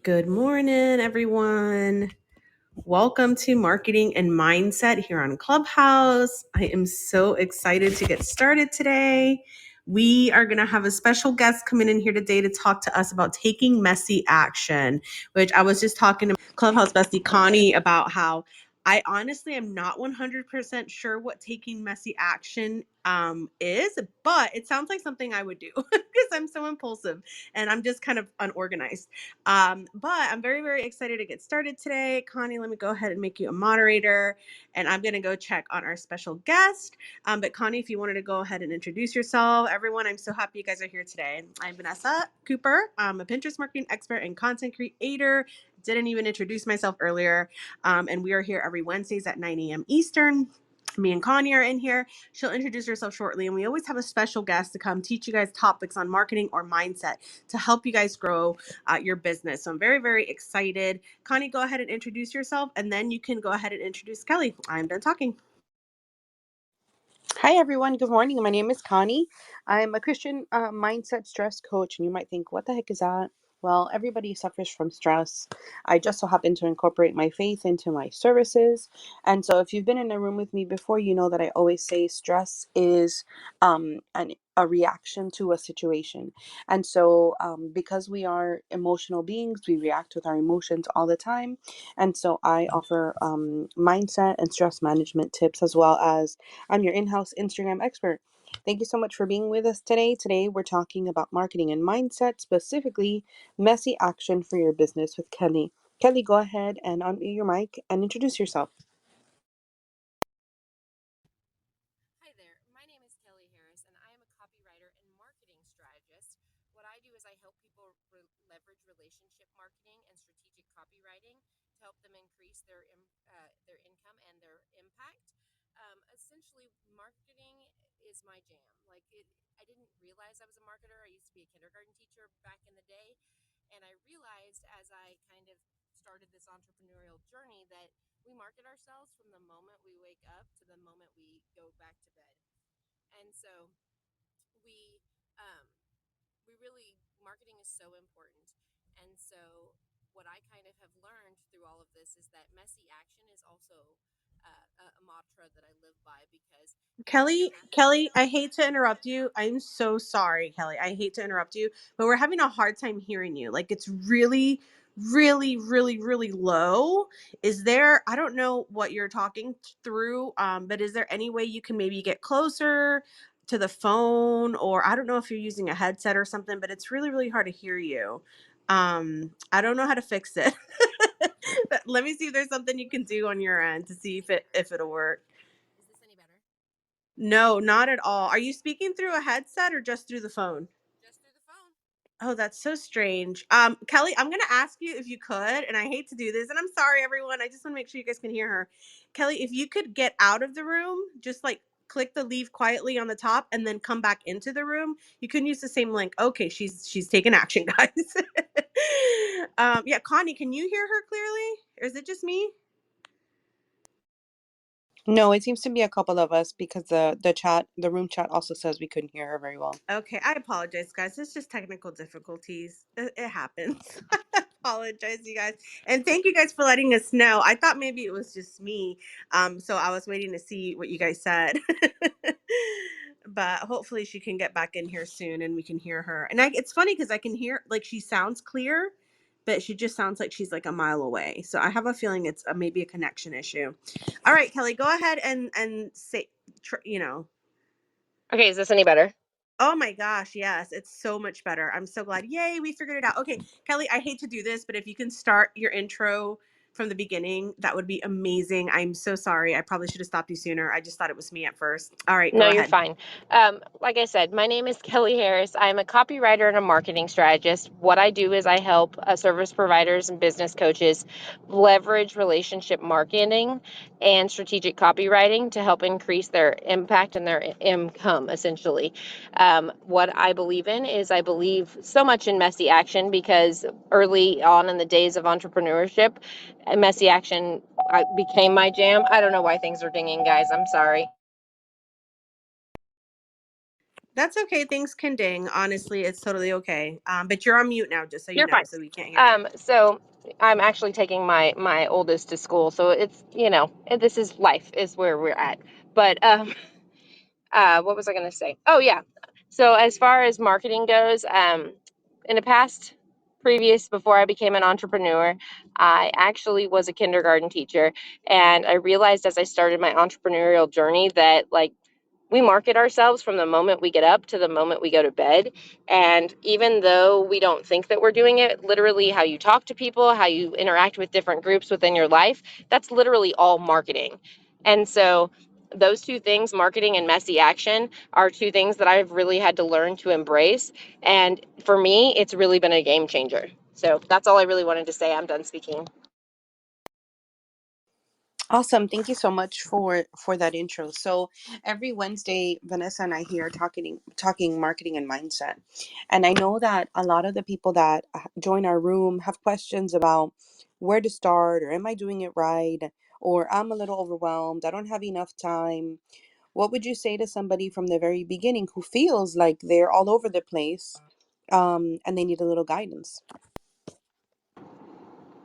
Good morning, everyone. Welcome to Marketing and Mindset here on Clubhouse. I am so excited to get started today. We are going to have a special guest coming in here today to talk to us about taking messy action, which I was just talking to Clubhouse bestie Connie about how I honestly am not 100% sure what taking messy action is, but it sounds like something I would do because I'm so impulsive and I'm just kind of unorganized. But I'm very, very excited to get started today. Connie, let me go ahead and make you a moderator, and I'm going to go check on our special guest. But Connie, if you wanted to go ahead and introduce yourself, everyone, I'm so happy you guys are here today. I'm Vanessa Cooper. I'm a Pinterest marketing expert and content creator. Didn't even introduce myself earlier. And we are here every Wednesdays at 9 a.m. Eastern. Me and Connie are in here. She'll introduce herself shortly. And we always have a special guest to come teach you guys topics on marketing or mindset to help you guys grow your business. So I'm very, very excited. Connie, go ahead and introduce yourself, and then you can go ahead and introduce Kelly. I'm done talking. Hi, everyone. Good morning. My name is Connie. I'm a Christian mindset stress coach, and you might think, what the heck is that? Well, everybody suffers from stress. I just so happen to incorporate my faith into my services. And so, if you've been in a room with me before, you know that I always say stress is a reaction to a situation. And so, because we are emotional beings, we react with our emotions all the time. And so, I offer mindset and stress management tips, as well as I'm your in-house Instagram expert. Thank you so much for being with us today. Today, we're talking about marketing and mindset, specifically messy action for your business with Kelly. Kelly, go ahead and unmute your mic and introduce yourself. Hi there, my name is Kelly Harris, and I am a copywriter and marketing strategist. What I do is I help people leverage relationship marketing and strategic copywriting to help them increase their income and their impact. Essentially, marketing is my jam. I didn't realize I was a marketer. I used to be a kindergarten teacher back in the day, and I realized as I kind of started this entrepreneurial journey that we market ourselves from the moment we wake up to the moment we go back to bed. And so we um, we really marketing is so important. And so what I kind of have learned through all of this is that messy action is also a mantra that I live by, because Kelly, I hate to interrupt you. I'm so sorry, Kelly. I hate to interrupt you, but we're having a hard time hearing you. Like it's really, really, really, really low. Is there, I don't know what you're talking through, but is there any way you can maybe get closer to the phone, or I don't know if you're using a headset or something, but it's really, really hard to hear you. I don't know how to fix it. Let me see if there's something you can do on your end to see if it'll work. is this any better? No, not at all. Are you speaking through a headset or just through the phone? Just through the phone. Oh, that's so strange. Kelly, I'm gonna ask you if you could, and I hate to do this, and I'm sorry, everyone. I just want to make sure you guys can hear her. Kelly, if you could get out of the room, just like click the leave quietly on the top, and then come back into the room. You can use the same link. Okay, she's taking action, guys. Yeah, Connie, can you hear her clearly, or is it just me? No, it seems to be a couple of us because the room chat also says we couldn't hear her very well. Okay, I apologize, guys. It's just technical difficulties. It happens. I apologize, you guys. And thank you guys for letting us know. I thought maybe it was just me. So I was waiting to see what you guys said. But hopefully she can get back in here soon and we can hear her. And it's funny because I can hear, like, she sounds clear, but she just sounds like she's like a mile away. So I have a feeling it's maybe a connection issue. All right, Kelly, go ahead and say, Okay, is this any better? Oh my gosh, yes, it's so much better. I'm so glad. Yay, we figured it out. Okay, Kelly, I hate to do this, but if you can start your intro from the beginning, that would be amazing. I'm so sorry. I probably should have stopped you sooner. I just thought it was me at first. All right, No, go you're ahead. fine. Like I said, my name is Kelly Harris. I'm a copywriter and a marketing strategist. What I do is I help service providers and business coaches leverage relationship marketing and strategic copywriting to help increase their impact and their income, essentially. What I believe in is I believe so much in messy action, because early on in the days of entrepreneurship, messy action became my jam. I don't know why things are dinging, guys. I'm sorry. That's okay. Things can ding. Honestly, it's totally okay. But you're on mute now, just so you You're know, fine. so we can't hear you. So I'm actually taking my oldest to school, so it's, this is life is where we're at. But what was I going to say? Oh yeah. So as far as marketing goes, in the past, previous before I became an entrepreneur, I actually was a kindergarten teacher, and I realized as I started my entrepreneurial journey that like we market ourselves from the moment we get up to the moment we go to bed. And even though we don't think that we're doing it, literally how you talk to people, how you interact with different groups within your life, that's literally all marketing. And so those two things, marketing and messy action, are two things that I've really had to learn to embrace. And for me, it's really been a game changer. So that's all I really wanted to say. I'm done speaking. Awesome. Thank you so much for that intro. So every Wednesday, Vanessa and I here talking marketing and mindset. And I know that a lot of the people that join our room have questions about where to start, or am I doing it right, or I'm a little overwhelmed, I don't have enough time. What would you say to somebody from the very beginning who feels like they're all over the place, and they need a little guidance?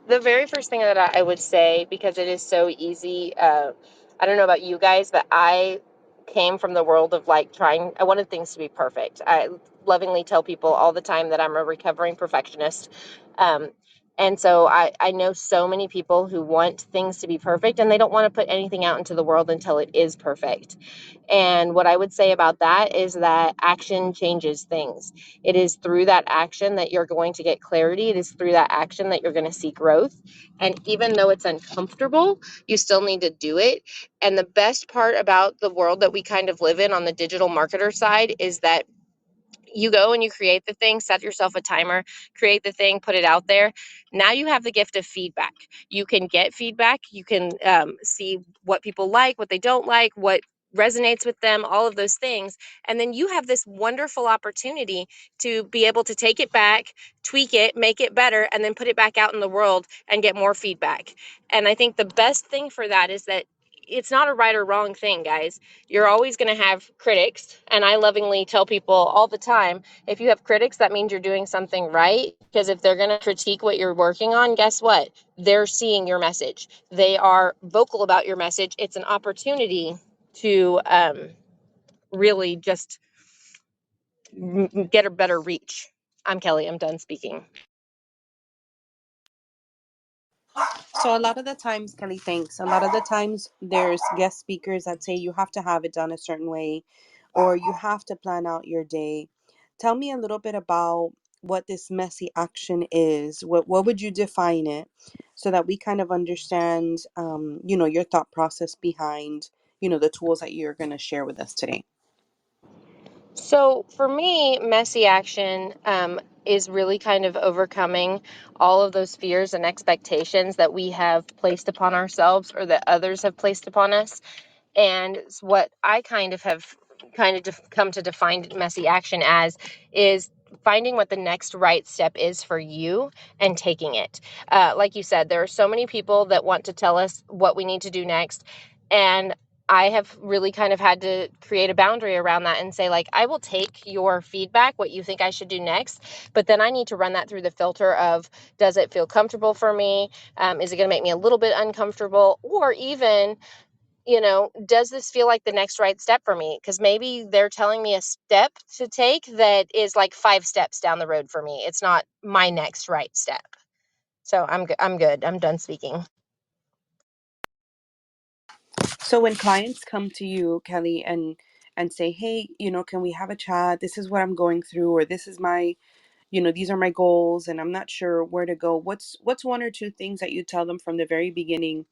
The very first thing that I would say, because it is so easy, I don't know about you guys, but I came from the world of like I wanted things to be perfect. I lovingly tell people all the time that I'm a recovering perfectionist. Um, and so I know so many people who want things to be perfect and they don't want to put anything out into the world until it is perfect. And what I would say about that is that action changes things. It is through that action that you're going to get clarity. It is through that action that you're going to see growth. And even though it's uncomfortable, you still need to do it. And the best part about the world that we kind of live in on the digital marketer side is that you go and you create the thing, set yourself a timer, create the thing, put it out there. Now you have the gift of feedback. You can get feedback. You can see what people like, what they don't like, what resonates with them, all of those things. And then you have this wonderful opportunity to be able to take it back, tweak it, make it better, and then put it back out in the world and get more feedback. And I think the best thing for that is that it's not a right or wrong thing, guys. You're always going to have critics. And I lovingly tell people all the time, if you have critics, that means you're doing something right. Because if they're going to critique what you're working on, guess what? They're seeing your message. They are vocal about your message. It's an opportunity to really just get a better reach. I'm Kelly. I'm done speaking. So a lot of the times, Kelly, thanks. A lot of the times there's guest speakers that say you have to have it done a certain way, or you have to plan out your day. Tell me a little bit about what this messy action is. What would you define it, so that we kind of understand, your thought process behind, the tools that you're going to share with us today. So for me, messy action is really kind of overcoming all of those fears and expectations that we have placed upon ourselves or that others have placed upon us. And what I kind of have come to define messy action as is finding what the next right step is for you and taking it. Like you said, there are so many people that want to tell us what we need to do next. And I have really kind of had to create a boundary around that and say, like, I will take your feedback, what you think I should do next, but then I need to run that through the filter of, does it feel comfortable for me? Is it going to make me a little bit uncomfortable? Or even, does this feel like the next right step for me? Because maybe they're telling me a step to take that is like 5 steps down the road for me. It's not my next right step. So I'm good. I'm good. I'm done speaking. So when clients come to you, Kelly, and say, "Hey, can we have a chat? This is what I'm going through, or this is my, these are my goals, and I'm not sure where to go." What's one or two things that you tell them from the very beginning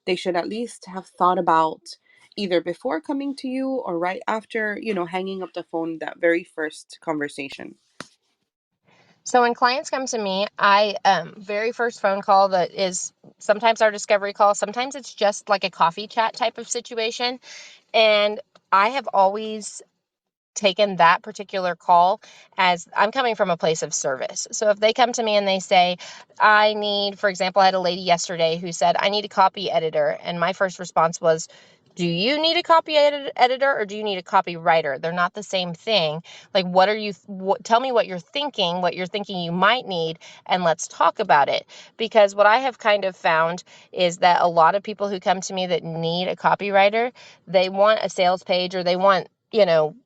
they should at least have thought about, either before coming to you or right after, hanging up the phone, that very first conversation? So when clients come to me, I very first phone call that is sometimes our discovery call, sometimes it's just like a coffee chat type of situation. And I have always taken that particular call as I'm coming from a place of service. So if they come to me and they say, I need, for example, I had a lady yesterday who said, I need a copy editor. And my first response was, do you need a copy editor or do you need a copywriter? They're not the same thing. Like, tell me what you're thinking you might need, and let's talk about it. Because what I have kind of found is that a lot of people who come to me that need a copywriter, they want a sales page, or they want,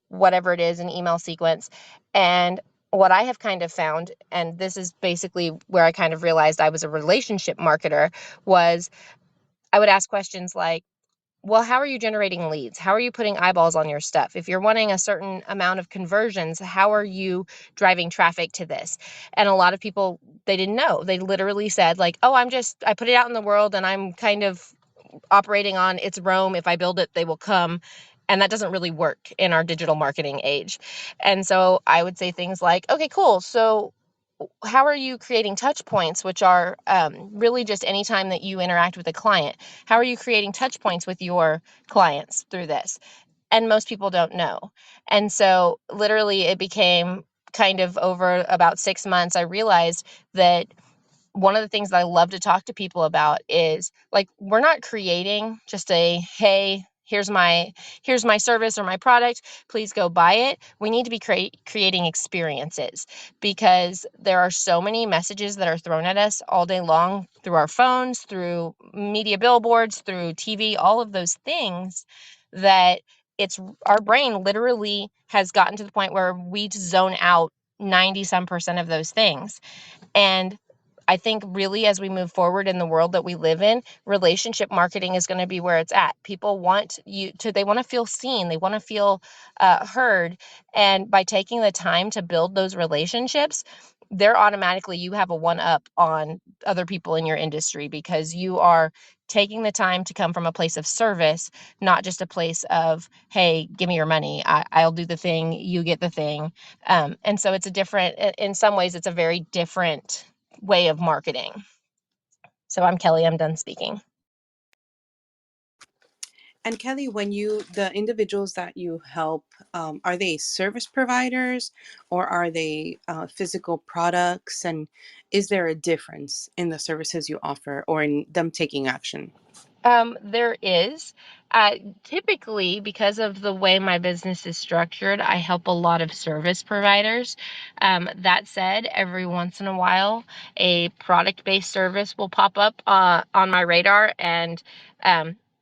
whatever it is, an email sequence. And what I have kind of found, and this is basically where I kind of realized I was a relationship marketer, was I would ask questions like, well, how are you generating leads? How are you putting eyeballs on your stuff? If you're wanting a certain amount of conversions, how are you driving traffic to this? And a lot of people, they didn't know. They literally said like, oh, I put it out in the world and I'm kind of operating on it's Rome. If I build it, they will come. And that doesn't really work in our digital marketing age. And so I would say things like, okay, cool. So how are you creating touch points, which are really just any time that you interact with a client? How are you creating touch points with your clients through this? And most people don't know. And so literally it became kind of over about 6 months, I realized that one of the things that I love to talk to people about is like, we're not creating just hey, here's my service or my product, please go buy it. We need to be creating experiences, because there are so many messages that are thrown at us all day long through our phones, through media billboards, through TV, all of those things, that it's our brain literally has gotten to the point where we zone out 90 some percent of those things. And I think really as we move forward in the world that we live in, relationship marketing is going to be where it's at. People they want to feel seen, they want to feel heard. And by taking the time to build those relationships, you have a one up on other people in your industry, because you are taking the time to come from a place of service, not just a place of, hey, give me your money. I'll do the thing, you get the thing. And so in some ways, it's a very different way of marketing. So I'm Kelly, I'm done speaking. And Kelly, the individuals that you help, are they service providers or are they physical products? And is there a difference in the services you offer or in them taking action? There is. Typically, because of the way my business is structured, I help a lot of service providers. That said, every once in a while, a product-based service will pop up on my radar, and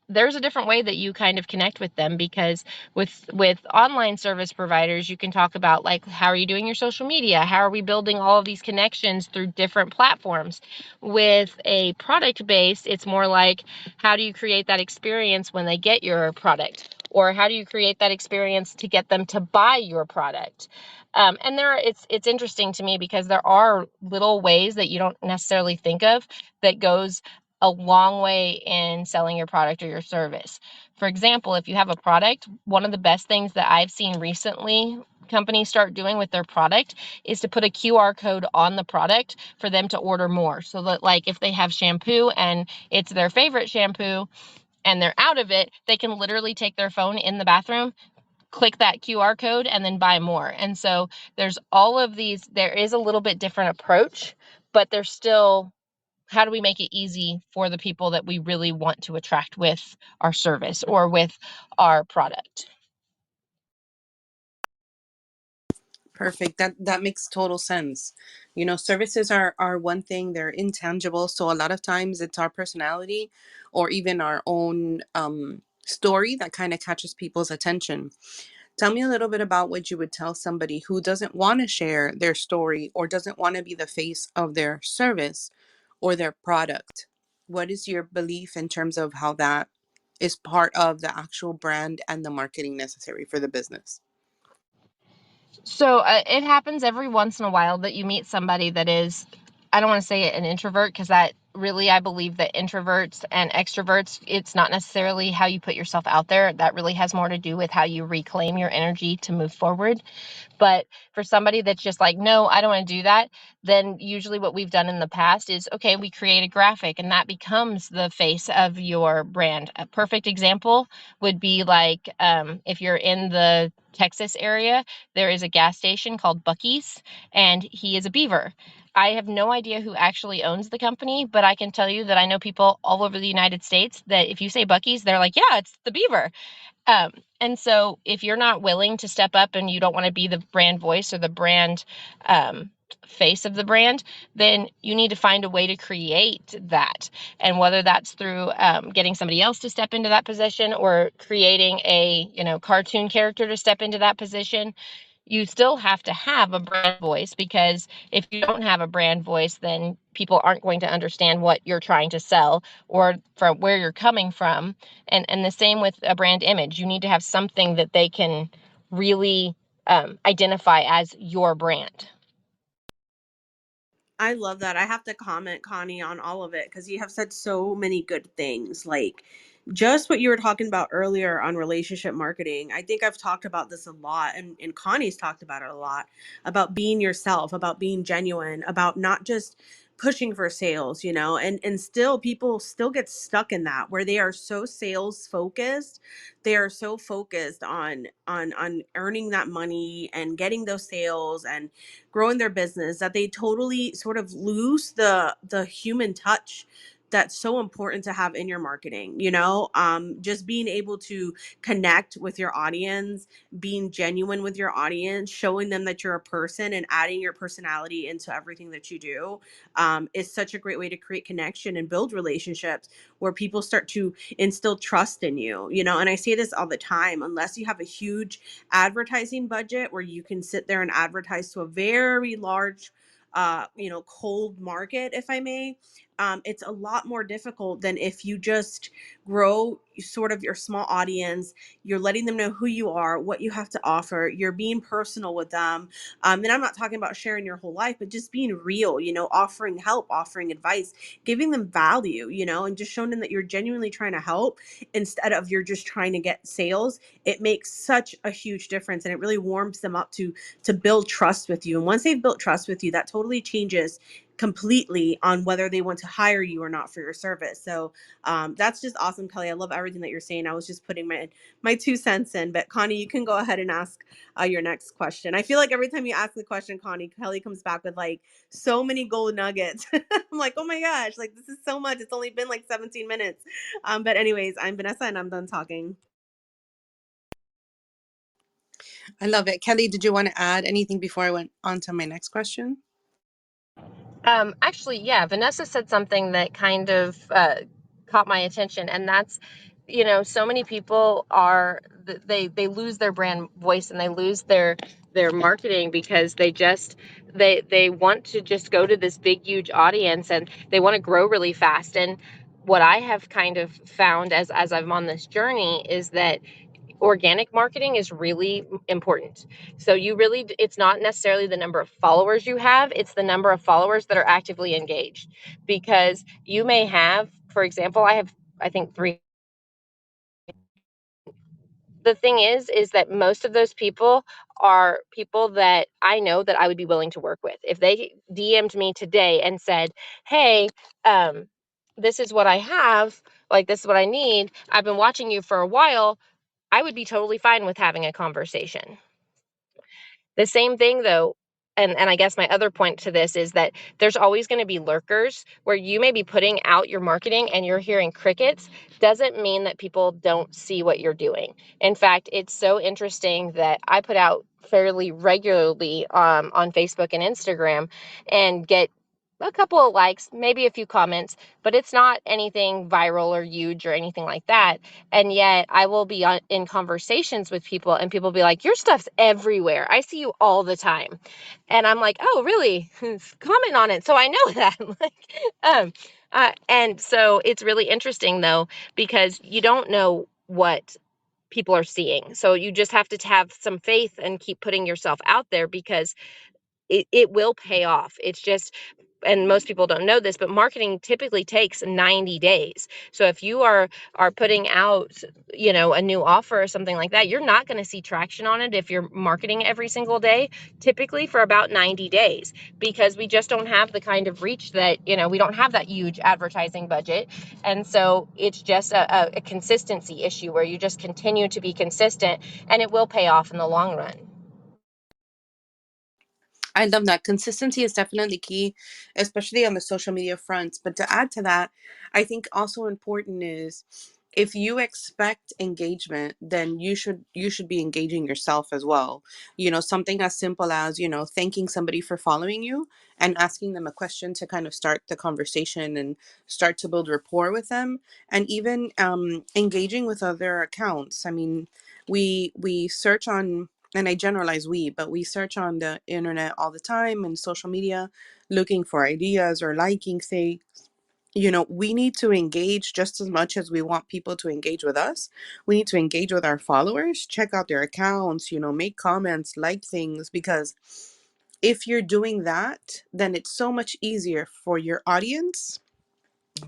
there's a different way that you kind of connect with them, because with online service providers, you can talk about like, how are you doing your social media? How are we building all of these connections through different platforms? With a product base, it's more like, how do you create that experience when they get your product? Or how do you create that experience to get them to buy your product? And it's interesting to me, because there are little ways that you don't necessarily think of that goes a long way in selling your product or your service. For example, if you have a product, one of the best things that I've seen recently companies start doing with their product is to put a QR code on the product for them to order more. So that, like, if they have shampoo and it's their favorite shampoo and they're out of it, they can literally take their phone in the bathroom, click that QR code, and then buy more. And so there's all of these, there is a little bit different approach, but there's still, how do we make it easy for the people that we really want to attract with our service or with our product? Perfect. That makes total sense. Services are one thing, they're intangible. So a lot of times it's our personality or even our own story that kind of catches people's attention. Tell me a little bit about what you would tell somebody who doesn't want to share their story or doesn't want to be the face of their service or their product. What is your belief in terms of how that is part of the actual brand and the marketing necessary for the business? So it happens every once in a while that you meet somebody that is, I don't want to say an introvert, because that really, I believe that introverts and extroverts, it's not necessarily how you put yourself out there. That really has more to do with how you reclaim your energy to move forward. But for somebody that's just like, no, I don't want to do that, then usually what we've done in the past is, okay, we create a graphic and that becomes the face of your brand. A perfect example would be like, if you're in the Texas area, there is a gas station called Buc-ee's, and he is a beaver. I have no idea who actually owns the company, but I can tell you that I know people all over the United States that if you say Buc-ee's, they're like, yeah, it's the beaver. And so if you're not willing to step up and you don't want to be the brand voice or the brand face of the brand, then you need to find a way to create that. And whether that's through getting somebody else to step into that position or creating a cartoon character to step into that position, you still have to have a brand voice, because if you don't have a brand voice, then people aren't going to understand what you're trying to sell or from where you're coming from. And the same with a brand image. You need to have something that they can really identify as your brand. I love that. I have to comment, Connie, on all of it because you have said so many good things. Like just what you were talking about earlier on relationship marketing. I think I've talked about this a lot, and Connie's talked about it a lot, about being yourself, about being genuine, about not just pushing for sales, and still people still get stuck in that where they are so sales focused. They are so focused on earning that money and getting those sales and growing their business that they totally sort of lose the human touch that's so important to have in your marketing. Just being able to connect with your audience, being genuine with your audience, showing them that you're a person and adding your personality into everything that you do, is such a great way to create connection and build relationships where people start to instill trust in you. And I say this all the time: unless you have a huge advertising budget where you can sit there and advertise to a very large cold market, if I may, it's a lot more difficult than if you just grow sort of your small audience. You're letting them know who you are, what you have to offer. You're being personal with them. And I'm not talking about sharing your whole life, but just being real, offering help, offering advice, giving them value, and just showing them that you're genuinely trying to help instead of you're just trying to get sales. It makes such a huge difference, and it really warms them up to build trust with you. And once they've built trust with you, that totally changes completely on whether they want to hire you or not for your service. So that's just awesome, Kelly. I love everything that you're saying. I was just putting my 2 cents in, but Connie, you can go ahead and ask your next question. I feel like every time you ask the question, Connie, Kelly comes back with like so many gold nuggets. I'm like, oh my gosh, like this is so much. It's only been like 17 minutes. But anyways, I'm Vanessa and I'm done talking. I love it. Kelly, did you want to add anything before I went on to my next question? Actually, yeah, Vanessa said something that kind of caught my attention, and that's, so many people they lose their brand voice and they lose their marketing because they want to just go to this big huge audience and they want to grow really fast. And what I have kind of found as I'm on this journey is that organic marketing is really important. So it's not necessarily the number of followers you have, it's the number of followers that are actively engaged. Because you may have, for example, I think 3. The thing is that most of those people are people that I know that I would be willing to work with. If they DM'd me today and said, "Hey, this is what I have, like this is what I need. I've been watching you for a while." I would be totally fine with having a conversation. The same thing though, and I guess my other point to this is that there's always going to be lurkers where you may be putting out your marketing and you're hearing crickets. Doesn't mean that people don't see what you're doing. In fact, it's so interesting that I put out fairly regularly on Facebook and Instagram and get a couple of likes, maybe a few comments, but it's not anything viral or huge or anything like that. And yet I will be in conversations with people and people be like, your stuff's everywhere. I see you all the time. And I'm like, oh, really? Comment on it. So I know that. And so it's really interesting though, because you don't know what people are seeing. So you just have to have some faith and keep putting yourself out there because it will pay off. It's just and most people don't know this, but marketing typically takes 90 days. So if you are putting out, a new offer or something like that, you're not going to see traction on it if you're marketing every single day, typically for about 90 days, because we just don't have the kind of reach that, we don't have that huge advertising budget. And so it's just a consistency issue where you just continue to be consistent, and it will pay off in the long run. I love that. Consistency is definitely key, especially on the social media fronts. But to add to that, I think also important is, if you expect engagement, then you should be engaging yourself as well. Something as simple as, thanking somebody for following you and asking them a question to kind of start the conversation and start to build rapport with them, and even engaging with other accounts. I mean, we search on, and I generalize but we search on the internet all the time and social media looking for ideas or liking things. We need to engage just as much as we want people to engage with us. We need to engage with our followers, check out their accounts, make comments, like things, because if you're doing that, then it's so much easier for your audience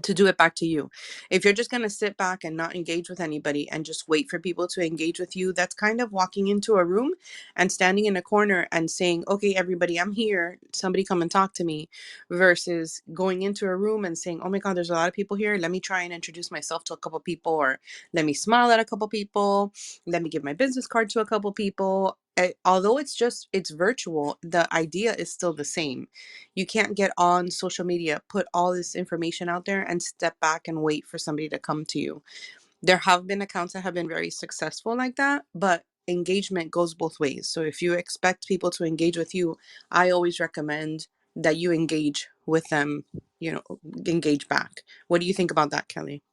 to do it back to you. If you're just going to sit back and not engage with anybody and just wait for people to engage with you, that's kind of walking into a room and standing in a corner and saying, okay, everybody, I'm here. Somebody come and talk to me, versus going into a room and saying, oh my God, there's a lot of people here. Let me try and introduce myself to a couple people, or let me smile at a couple people. Let me give my business card to a couple people. Although it's virtual, the idea is still the same. You can't get on social media, put all this information out there, and step back and wait for somebody to come to you. There have been accounts that have been very successful like that, but engagement goes both ways. So if you expect people to engage with you, I always recommend that you engage with them, engage back. What do you think about that, Kelly?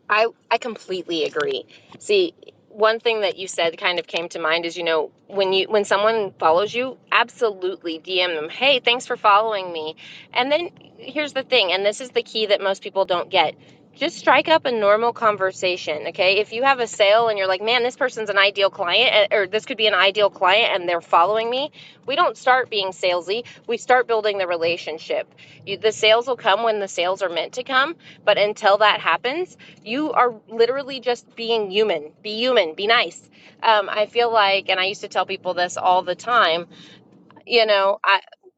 I completely agree. See, one thing that you said kind of came to mind is, when someone follows you, absolutely DM them, "Hey, thanks for following me." And then here's the thing, and this is the key that most people don't get. Just strike up a normal conversation, okay? If you have a sale and you're like, "Man, this person's an ideal client," or "This could be an ideal client and they're following me," we don't start being salesy. We start building the relationship. The sales will come when the sales are meant to come, but until that happens, you are literally just being human. Be human, be nice. I feel like, and I used to tell people this all the time,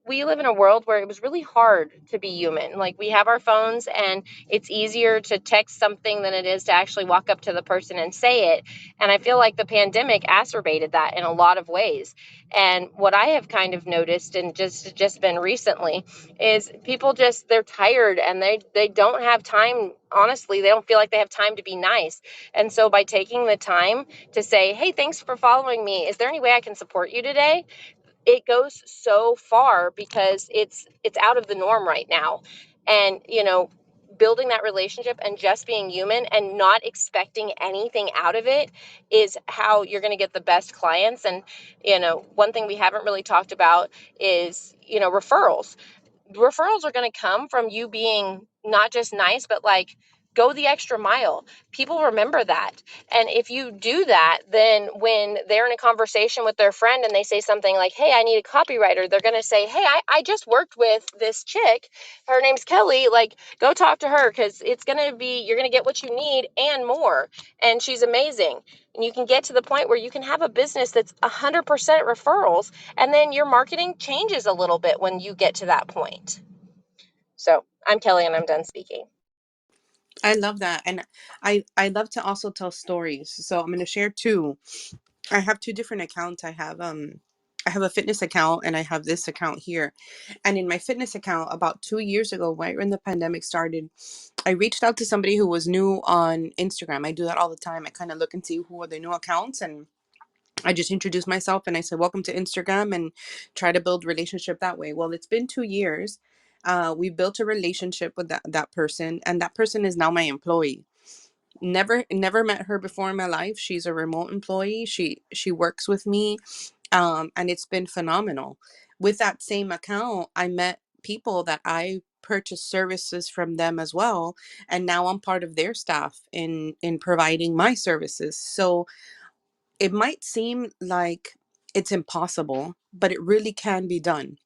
we live in a world where it was really hard to be human. Like, we have our phones, and it's easier to text something than it is to actually walk up to the person and say it. And I feel like the pandemic exacerbated that in a lot of ways. And what I have kind of noticed, and just been recently, is people they're tired, and they don't have time. Honestly, they don't feel like they have time to be nice. And so by taking the time to say, "Hey, thanks for following me. Is there any way I can support you today?" It goes so far, because it's out of the norm right now. And building that relationship and just being human and not expecting anything out of it is how you're going to get the best clients. And one thing we haven't really talked about is referrals are going to come from you being not just nice, but like, go the extra mile. People remember that. And if you do that, then when they're in a conversation with their friend and they say something like, "Hey, I need a copywriter," they're going to say, "Hey, I just worked with this chick. Her name's Kelly. Like, go talk to her, because you're going to get what you need and more. And she's amazing." And you can get to the point where you can have a business that's 100% referrals, and then your marketing changes a little bit when you get to that point. So I'm Kelly, and I'm done speaking. I love that. And I love to also tell stories. So I'm going to share two. I have two different accounts. I have a fitness account and I have this account here. And in my fitness account, about 2 years ago, right when the pandemic started, I reached out to somebody who was new on Instagram. I do that all the time. I kind of look and see who are the new accounts, and I just introduced myself and I said, "Welcome to Instagram," and try to build relationship that way. Well, it's been 2 years. We built a relationship with that person, and that person is now my employee. Never met her before in my life. She's a remote employee. She works with me, and it's been phenomenal. With that same account, I met people that I purchased services from them as well, and now I'm part of their staff in providing my services. So it might seem like it's impossible, but it really can be done.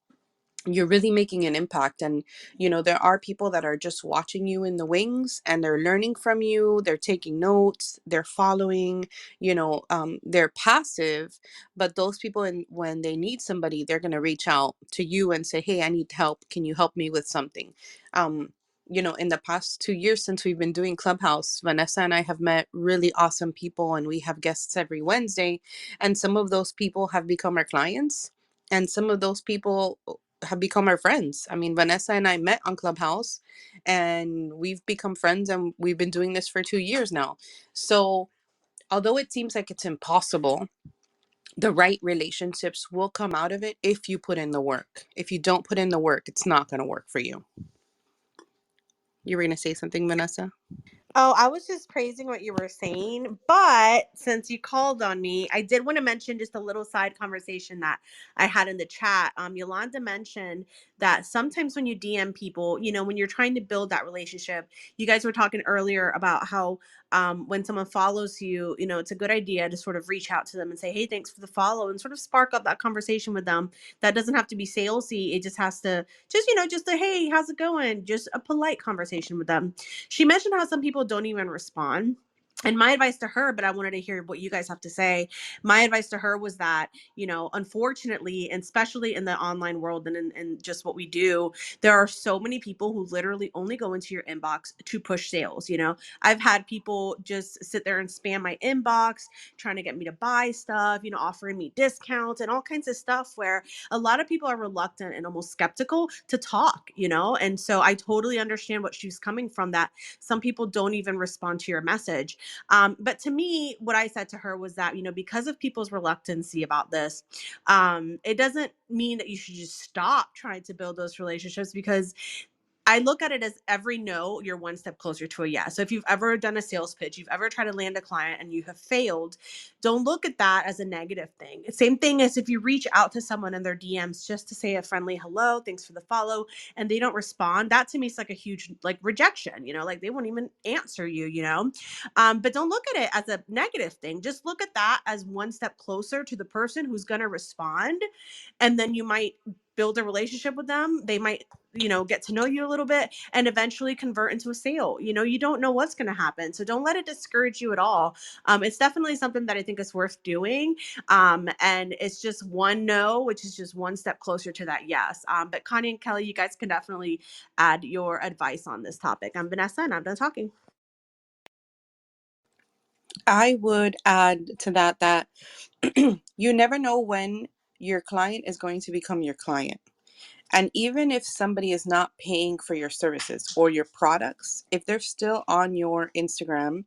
you're really making an impact. And there are people that are just watching you in the wings, and they're learning from you, they're taking notes, they're following, they're passive. But those people, when they need somebody, they're going to reach out to you and say, hey, I need help, can you help me with something? In the past 2 years since we've been doing Clubhouse, Vanessa and I have met really awesome people, and we have guests every Wednesday, and some of those people have become our clients, and some of those people have become our friends. I mean, Vanessa and I met on Clubhouse, and we've become friends, and we've been doing this for 2 years now. So, although it seems like it's impossible, the right relationships will come out of it if you put in the work. If you don't put in the work, it's not going to work for you. You were going to say something, Vanessa? Oh, I was just praising what you were saying, but since you called on me, I did want to mention just a little side conversation that I had in the chat. Yolanda mentioned that sometimes when you DM people, when you're trying to build that relationship, you guys were talking earlier about how when someone follows you, it's a good idea to sort of reach out to them and say, hey, thanks for the follow, and sort of spark up that conversation with them. That doesn't have to be salesy. It just has to just a, hey, how's it going? Just a polite conversation with them. She mentioned how some people don't even respond. And my advice to her, but I wanted to hear what you guys have to say. My advice to her was that, unfortunately, and especially in the online world and in just what we do, there are so many people who literally only go into your inbox to push sales. I've had people just sit there and spam my inbox, trying to get me to buy stuff, offering me discounts and all kinds of stuff, where a lot of people are reluctant and almost skeptical to talk, and so I totally understand what she's coming from, that some people don't even respond to your message. But to me, what I said to her was that, because of people's reluctancy about this, it doesn't mean that you should just stop trying to build those relationships, because I look at it as every no, you're one step closer to a yes. So if you've ever done a sales pitch, you've ever tried to land a client and you have failed, don't look at that as a negative thing. Same thing as if you reach out to someone in their DMs just to say a friendly hello, thanks for the follow, and they don't respond. That to me is like a huge rejection, like they won't even answer you. But don't look at it as a negative thing. Just look at that as one step closer to the person who's going to respond. And then you might build a relationship with them. They might get to know you a little bit and eventually convert into a sale. You don't know what's going to happen. So don't let it discourage you at all. It's definitely something that I think is worth doing. And it's just one no, which is just one step closer to that yes. But Connie and Kelly, you guys can definitely add your advice on this topic. I'm Vanessa, and I'm done talking. I would add to that you never know when your client is going to become your client. And even if somebody is not paying for your services or your products, if they're still on your Instagram,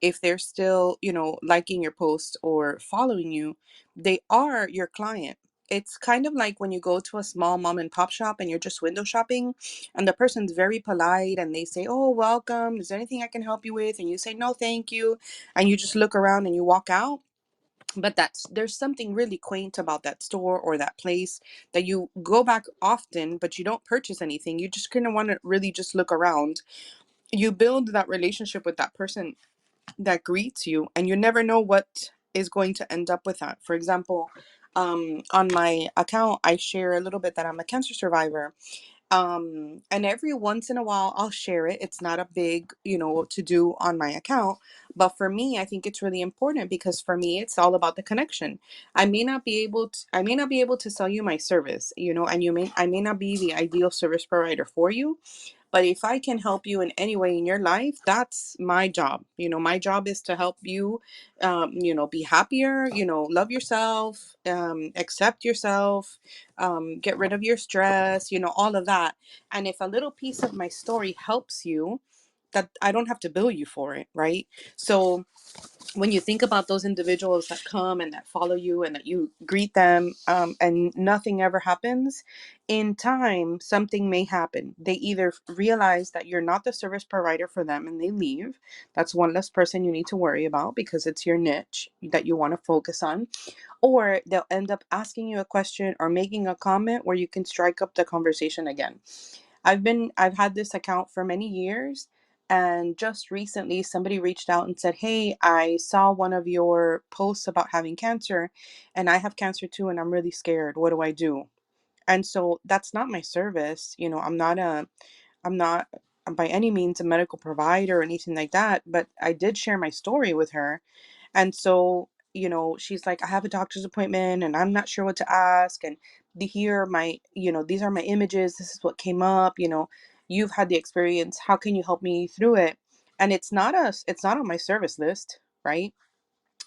if they're still, liking your post or following you, they are your client. It's kind of like when you go to a small mom and pop shop and you're just window shopping, and the person's very polite and they say, oh, welcome. Is there anything I can help you with? And you say, no, thank you. And you just look around and you walk out. But there's something really quaint about that store or that place, that you go back often but you don't purchase anything. You just kind of want to really just look around. You build that relationship with that person that greets you, and you never know what is going to end up with that. For example, on my account I share a little bit that I'm a cancer survivor, and every once in a while I'll share it. It's not a big, to do on my account, but for me, I think it's really important, because for me, it's all about the connection. I may not be able to sell you my service, and I may not be the ideal service provider for you, but if I can help you in any way in your life, that's my job. My job is to help you, be happier, love yourself, accept yourself, get rid of your stress, all of that. And if a little piece of my story helps you, that I don't have to bill you for it, right? So when you think about those individuals that come and that follow you and that you greet them, and nothing ever happens, in time something may happen. They either realize that you're not the service provider for them and they leave. That's one less person you need to worry about, because it's your niche that you want to focus on. Or they'll end up asking you a question or making a comment where you can strike up the conversation again. I've had this account for many years, and just recently somebody reached out and said, hey, I saw one of your posts about having cancer, and I have cancer too, and I'm really scared. What do I do? And so that's not my service. I'm not by any means a medical provider or anything like that, but I did share my story with her. And so, she's like, I have a doctor's appointment and I'm not sure what to ask. And here are my, these are my images. This is what came up. You've had the experience. How can you help me through it? And it's not on my service list, right?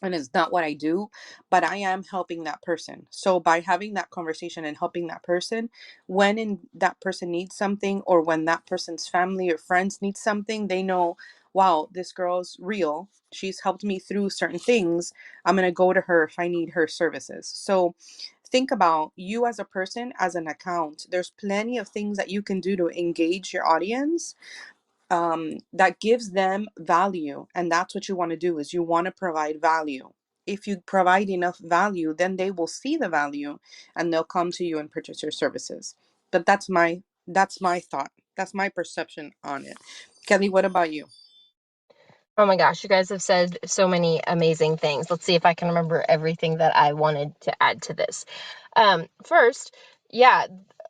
And it's not what I do, but I am helping that person. So by having that conversation and helping that person, that person needs something, or when that person's family or friends need something, they know, wow, this girl's real. She's helped me through certain things. I'm going to go to her if I need her services. So think about you as a person, as an account. There's plenty of things that you can do to engage your audience, that gives them value. And that's what you want to do, is you want to provide value. If you provide enough value, then they will see the value and they'll come to you and purchase your services. But that's my thought. That's my perception on it. Kelly, what about you? Oh my gosh, you guys have said so many amazing things. Let's see if I can remember everything that I wanted to add to this. First, yeah,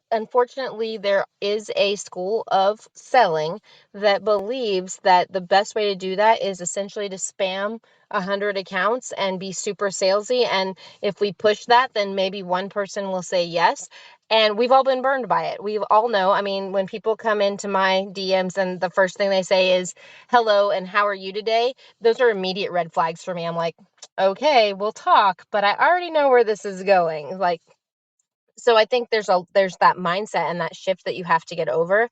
unfortunately, there is a school of selling that believes that the best way to do that is essentially to spam 100 accounts and be super salesy. And if we push that, then maybe one person will say yes. And we've all been burned by it. We all know. I mean, when people come into my DMs and the first thing they say is, hello, and how are you today? Those are immediate red flags for me. I'm like, okay, we'll talk, but I already know where this is going. Like, so I think there's that mindset and that shift that you have to get over,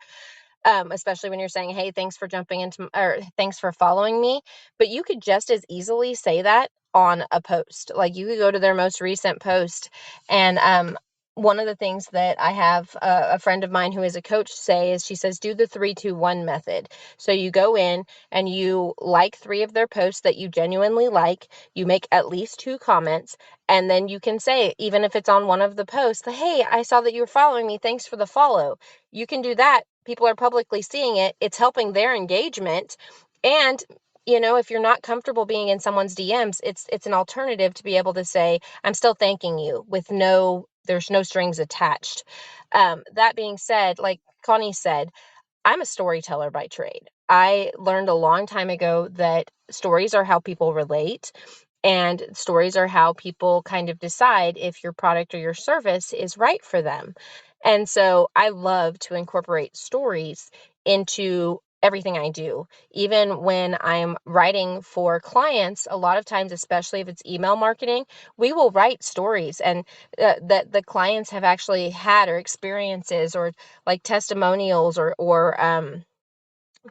especially when you're saying, hey, thanks for jumping into, or thanks for following me. But you could just as easily say that on a post. Like you could go to their most recent post. And one of the things that I have a friend of mine who is a coach say is, she says, do the 3-2-1 method. So you go in and you like 3 of their posts that you genuinely like, you make at least 2 comments, and then you can say, even if it's on one of the posts, hey, I saw that you were following me, thanks for the follow. You can do that. People are publicly seeing it. It's helping their engagement. And if you're not comfortable being in someone's DMs, it's an alternative to be able to say, I'm still thanking you, with there's no strings attached. That being said, like Connie said, I'm a storyteller by trade. I learned a long time ago that stories are how people relate, and stories are how people kind of decide if your product or your service is right for them. And so I love to incorporate stories into everything I do. Even when I'm writing for clients, a lot of times, especially if it's email marketing, we will write stories, and that the clients have actually had, or experiences, or like testimonials, or I'm